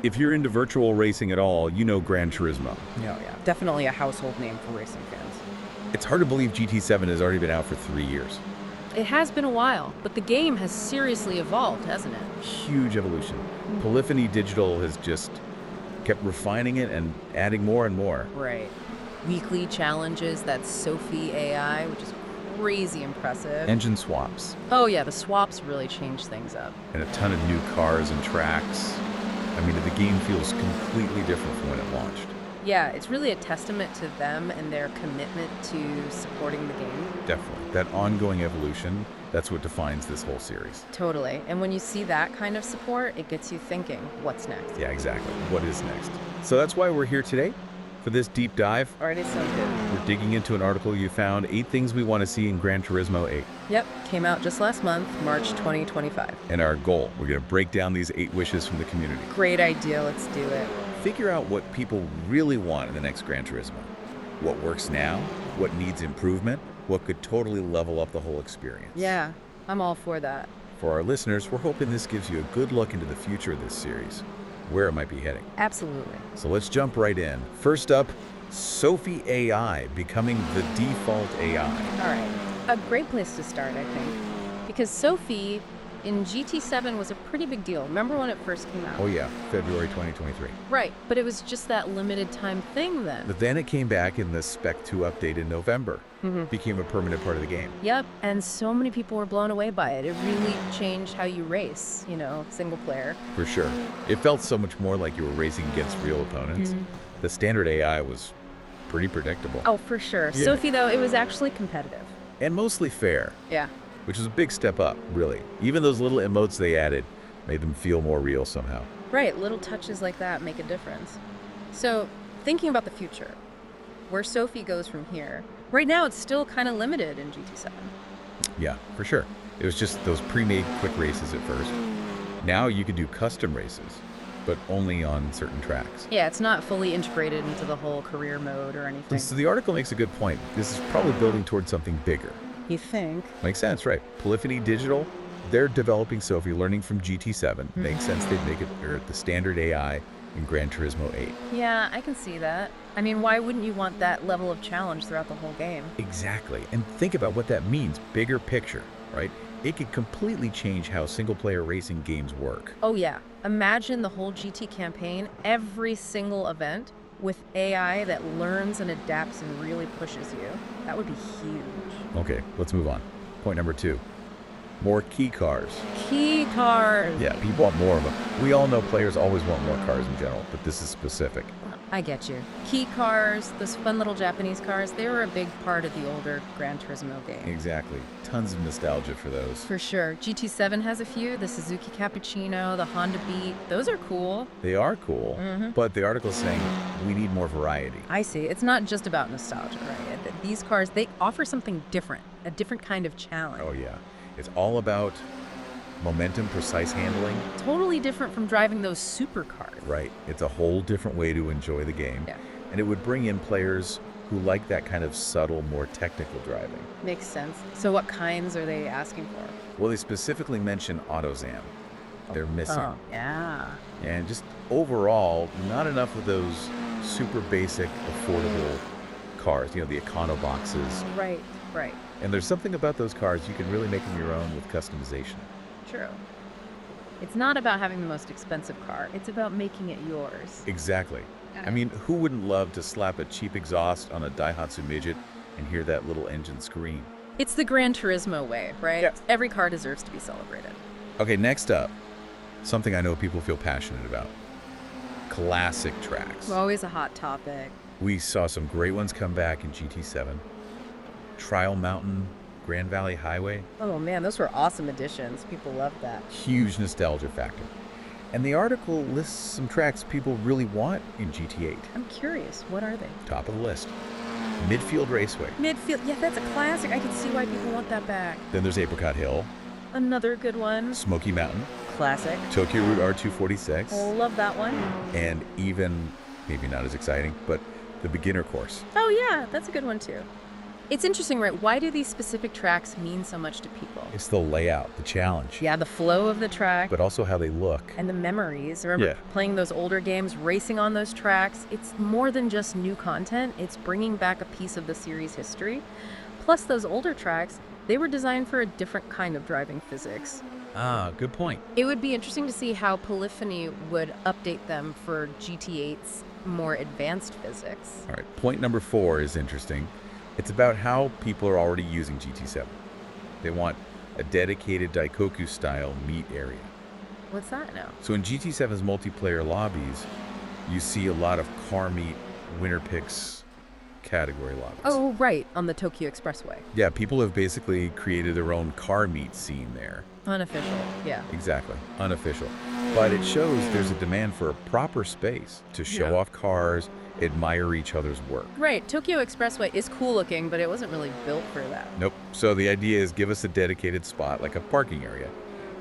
If you're into virtual racing at all, you know Gran Turismo. Yeah. Definitely a household name for racing fans. It's hard to believe GT7 has already been out for 3 years. It has been a while, but the game has seriously evolved, hasn't it? Huge evolution. Polyphony Digital has just kept refining it and adding more and more. Right. Weekly challenges, that's Sophie AI, which is crazy impressive. Engine swaps, Oh yeah, the swaps really changed things up. and a ton of new cars and tracks. I mean, the game feels completely different from when it launched. Yeah, it's really a testament to them and their commitment to supporting the game. Definitely. That ongoing evolution, that's what defines this whole series. Totally. And when you see that kind of support, it gets you thinking, what's next? Yeah, exactly. What is next? So that's why we're here today for this deep dive. Already sounds good. We're digging into an article you found, 8 things we want to see in Gran Turismo 8. Yep, came out just last month, March 2025. And our goal, we're going to break down these 8 wishes from the community. Great idea, let's do it. Figure out what people really want in the next Gran Turismo. What works now, what needs improvement, what could totally level up the whole experience. Yeah, I'm all for that. For our listeners, we're hoping this gives you a good look into the future of this series, where it might be heading. Absolutely. So let's jump right in. First up, Sophie AI becoming the default AI. All right, a great place to start, I think. Because Sophie in GT7 was a pretty big deal. Remember when it first came out? Oh yeah, February 2023. Right, but it was just that limited time thing then. But then it came back in the Spec 2 update in November. Mhm. Became a permanent part of the game. Yep, and so many people were blown away by it. It really changed how you race, single player. For sure. It felt so much more like you were racing against real opponents. The standard AI was pretty predictable. Oh, for sure. Yeah. Sophie, though, it was actually competitive. And mostly fair, Yeah. which was a big step up, really. Even those little emotes they added made them feel more real somehow. Right, little touches like that make a difference. So, thinking about the future, where Sophie goes from here, right now it's still kind of limited in GT7. Yeah, for sure. It was just those pre-made quick races at first. Now you can do custom races, but only on certain tracks. Yeah, it's not fully integrated into the whole career mode or anything. So the article makes a good point. This is probably building towards something bigger. You think? Makes sense, right? Polyphony Digital, they're developing Sophie, learning from GT7. Makes sense they'd make it the standard AI in Gran Turismo 8. Yeah, I can see that. I mean, why wouldn't you want that level of challenge throughout the whole game? Exactly. And think about what that means, bigger picture, right? It could completely change how single-player racing games work. Oh yeah, imagine the whole GT campaign, every single event, with AI that learns and adapts and really pushes you. That would be huge. Okay, let's move on. Point number 2. More key cars. Key cars. Yeah, people want more of them. We all know players always want more cars in general, but this is specific. I get you. Key cars, those fun little Japanese cars, they were a big part of the older Gran Turismo game. Exactly. Tons of nostalgia for those. For sure. GT7 has a few, the Suzuki Cappuccino, the Honda Beat. Those are cool. They are cool, but the article is saying we need more variety. I see. It's not just about nostalgia, right? These cars, they offer something different, a different kind of challenge. Oh yeah. It's all about momentum, precise handling. Totally different from driving those supercars. Right. It's a whole different way to enjoy the game. Yeah. And it would bring in players who like that kind of subtle, more technical driving. Makes sense. So what kinds are they asking for? Well, they specifically mention AutoZam. They're missing. Oh, yeah. And just overall, not enough of those super basic, affordable cars, the Econo boxes. Right. And there's something about those cars you can really make them your own with customization. True. It's not about having the most expensive car. It's about making it yours. Exactly. I mean, who wouldn't love to slap a cheap exhaust on a Daihatsu Midget and hear that little engine scream? It's the Gran Turismo way, right? Yeah. Every car deserves to be celebrated. Okay, next up, something I know people feel passionate about. Classic tracks. Always a hot topic. We saw some great ones come back in GT7. Trial Mountain, Grand Valley Highway, Oh man, those were awesome additions. People loved that. huge nostalgia factor. And the article lists some tracks people really want in GT8. I'm curious, what are they? Top of the list. Midfield Raceway. Midfield, yeah, that's a classic. I can see why people want that back. Then there's Apricot Hill, Another good one. Smoky Mountain, Classic. Tokyo Route R246, Love that one. and even, maybe not as exciting, but the beginner course. Oh yeah, that's a good one too. It's interesting, right? Why do these specific tracks mean so much to people? It's the layout, the challenge, Yeah, the flow of the track but also how they look. and the memories. Remember Yeah. playing those older games, racing on those tracks? It's more than just new content. It's bringing back a piece of the series' history. Plus, those older tracks, they were designed for a different kind of driving physics. Ah, good point. It would be interesting to see how Polyphony would update them for GT8's more advanced physics. All right, point number 4 is interesting. It's about how people are already using GT7. They want a dedicated Daikoku-style meet area. What's that now? So in GT7's multiplayer lobbies, you see a lot of car meet, winner picks category lobbies. Oh, right, on the Tokyo Expressway. Yeah, people have basically created their own car meet scene there. Unofficial, yeah. Exactly, unofficial. But it shows there's a demand for a proper space to show Yeah. off cars, admire each other's work. Right, Tokyo Expressway is cool looking, but it wasn't really built for that. Nope. So the idea is give us a dedicated spot, like a parking area.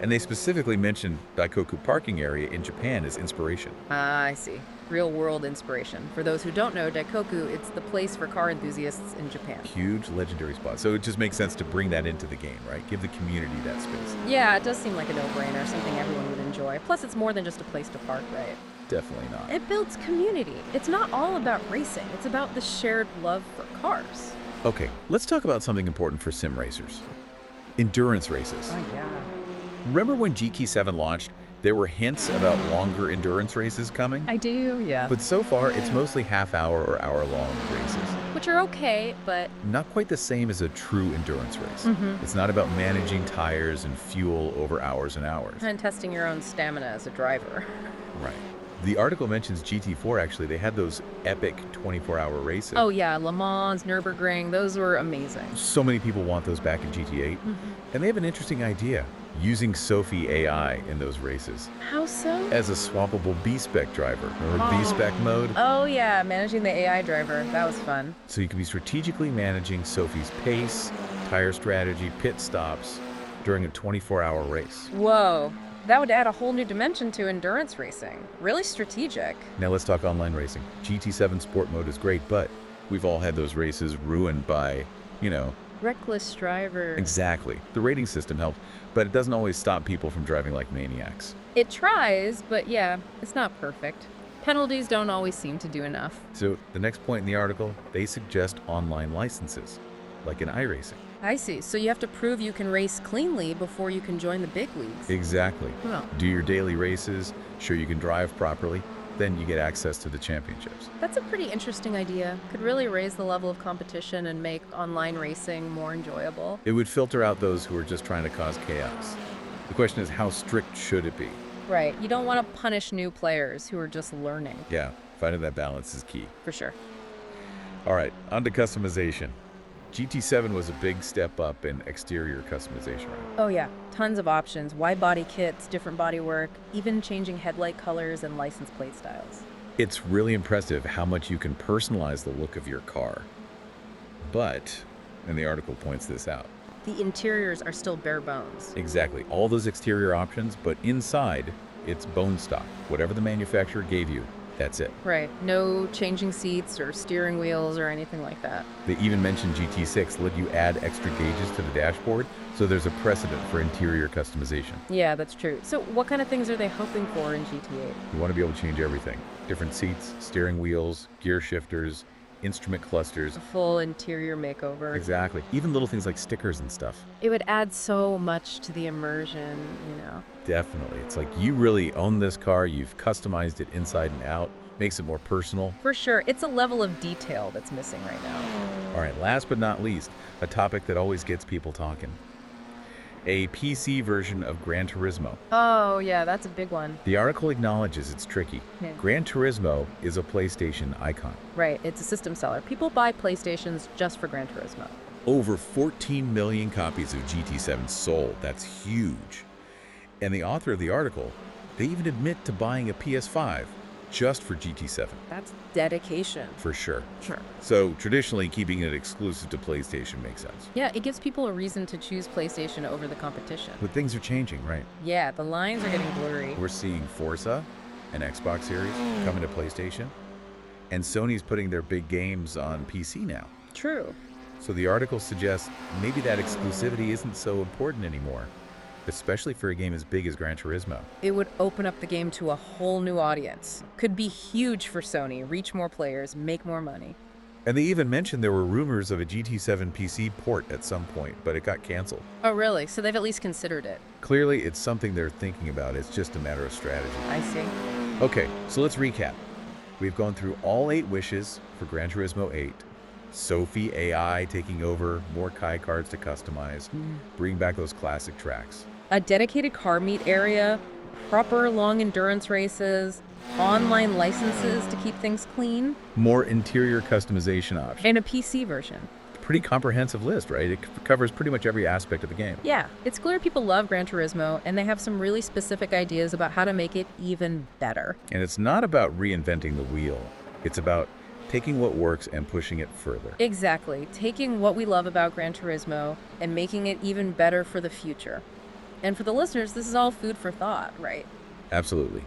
And they specifically mentioned Daikoku parking area in Japan as inspiration. Ah, I see. Real world inspiration. For those who don't know, Daikoku, it's the place for car enthusiasts in Japan. Huge legendary spot. So it just makes sense to bring that into the game, right? Give the community that space. Yeah, it does seem like a no-brainer, something everyone would enjoy. Plus, it's more than just a place to park, right? Definitely not. It builds community. It's not all about racing. It's about the shared love for cars. Okay, let's talk about something important for sim racers. Endurance races. Oh, yeah. Remember when GT7 launched, there were hints about longer endurance races coming? I do, yeah. But so far, it's mostly half-hour or hour-long races. Which are okay, but Not quite the same as a true endurance race. Mhm. It's not about managing tires and fuel over hours and hours. and testing your own stamina as a driver. Right. The article mentions GT4 actually. They had those epic 24-hour races. Oh, yeah, Le Mans, Nürburgring, those were amazing. So many people want those back in GT8. And they have an interesting idea, using Sophie AI in those races How so? as a swappable B-Spec driver, or B-Spec mode. Oh, yeah, managing the AI driver. That was fun. So you can be strategically managing Sophie's pace, tire strategy, pit stops during a 24-hour race. Whoa. That would add a whole new dimension to endurance racing. Really strategic. Now let's talk online racing. GT7 Sport Mode is great, but we've all had those races ruined by, Reckless driver. exactly. The rating system helps, but it doesn't always stop people from driving like maniacs. It tries, but yeah, it's not perfect. Penalties don't always seem to do enough. So the next point in the article, they suggest online licenses, like in iRacing. I see. So you have to prove you can race cleanly before you can join the big leagues. Exactly. Well, Do your daily races, show you can drive properly, then you get access to the championships. that's a pretty interesting idea. Could really raise the level of competition and make online racing more enjoyable. It would filter out those who are just trying to cause chaos. The question is, how strict should it be? Right. You don't want to punish new players who are just learning, Yeah, finding that balance is key. for sure. All right, on to customization. GT7 was a big step up in exterior customization. Right? Oh yeah, tons of options. Wide body kits, different body work, even changing headlight colors and license plate styles. It's really impressive how much you can personalize the look of your car. But, and the article points this out, The interiors are still bare bones. exactly, all those exterior options, but inside, it's bone stock. Whatever the manufacturer gave you, that's it. Right. No changing seats or steering wheels or anything like that. They even mentioned GT6 let you add extra gauges to the dashboard, so there's a precedent for interior customization. Yeah, that's true. So what kind of things are they hoping for in GTA? You want to be able to change everything. Different seats, steering wheels, gear shifters, instrument clusters. A full interior makeover. Exactly. Even little things like stickers and stuff. It would add so much to the immersion. Definitely. It's like you really own this car, you've customized it inside and out, makes it more personal. For sure, it's a level of detail that's missing right now. All right, last but not least, a topic that always gets people talking. A PC version of Gran Turismo. Oh, yeah, that's a big one. The article acknowledges it's tricky. Yeah. Gran Turismo is a PlayStation icon. Right, it's a system seller. People buy PlayStations just for Gran Turismo. Over 14 million copies of GT7 sold. That's huge. And the author of the article, they even admit to buying a PS5 just for GT7, That's dedication. for sure. Sure. So traditionally, keeping it exclusive to PlayStation makes sense. Yeah, it gives people a reason to choose PlayStation over the competition. But things are changing, right? Yeah, the lines are getting blurry. We're seeing Forza and Xbox Series coming to PlayStation, and Sony's putting their big games on PC now. True. So the article suggests maybe that exclusivity isn't so important anymore, especially for a game as big as Gran Turismo. It would open up the game to a whole new audience. Could be huge for Sony, reach more players, make more money. And they even mentioned there were rumors of a GT7 PC port at some point, but it got canceled. Oh, really? So they've at least considered it. Clearly, it's something they're thinking about. It's just a matter of strategy. I see. Okay, so let's recap. We've gone through all 8 wishes for Gran Turismo 8. Sophie AI taking over, more Kai cards to customize, bring back those classic tracks. A dedicated car meet area, proper long endurance races, online licenses to keep things clean, More interior customization options. and a PC version. Pretty comprehensive list, right? It covers pretty much every aspect of the game. Yeah, it's clear people love Gran Turismo, and they have some really specific ideas about how to make it even better. And it's not about reinventing the wheel. It's about taking what works and pushing it further. Exactly, taking what we love about Gran Turismo and making it even better for the future. And for the listeners, this is all food for thought, right? Absolutely.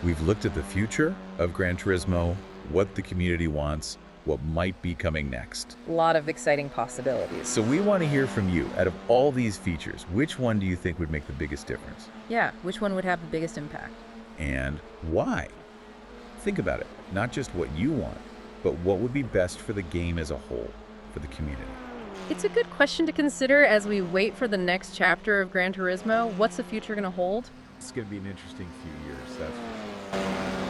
We've looked at the future of Gran Turismo, what the community wants, what might be coming next. A lot of exciting possibilities. So we want to hear from you. Out of all these features, which one do you think would make the biggest difference? Yeah, which one would have the biggest impact? And why? Think about it. Not just what you want, but what would be best for the game as a whole, for the community. It's a good question to consider as we wait for the next chapter of Gran Turismo. What's the future going to hold? It's going to be an interesting few years, that's for sure.